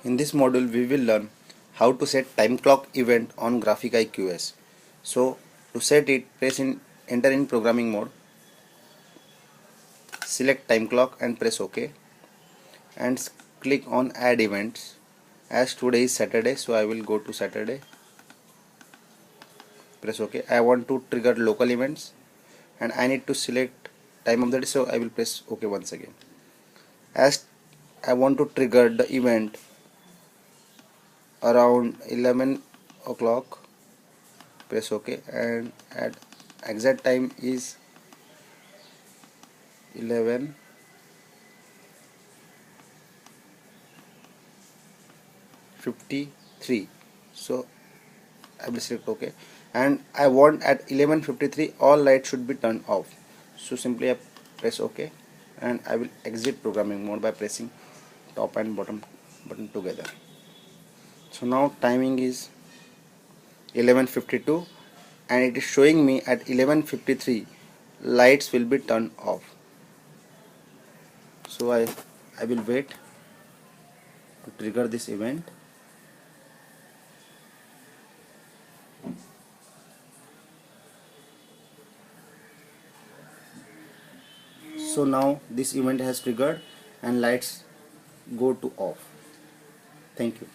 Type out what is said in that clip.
In this module we will learn how to set time clock event on Grafik Eye QS. So to set it, enter in programming mode, select time clock and press OK, and click on add events. As today is Saturday, so I will go to Saturday, press OK. I want to trigger local events and I need to select time of the day, so I will press OK once again. As I want to trigger the event around 11 o'clock, press OK, and at exact time is 11:53, so I will select OK, and I want at 11:53 all lights should be turned off, so simply I press OK and I will exit programming mode by pressing top and bottom button together. So now timing is 11:52 and it is showing me at 11:53 lights will be turned off. So I will wait to trigger this event. So now this event has triggered and lights go to off. Thank you.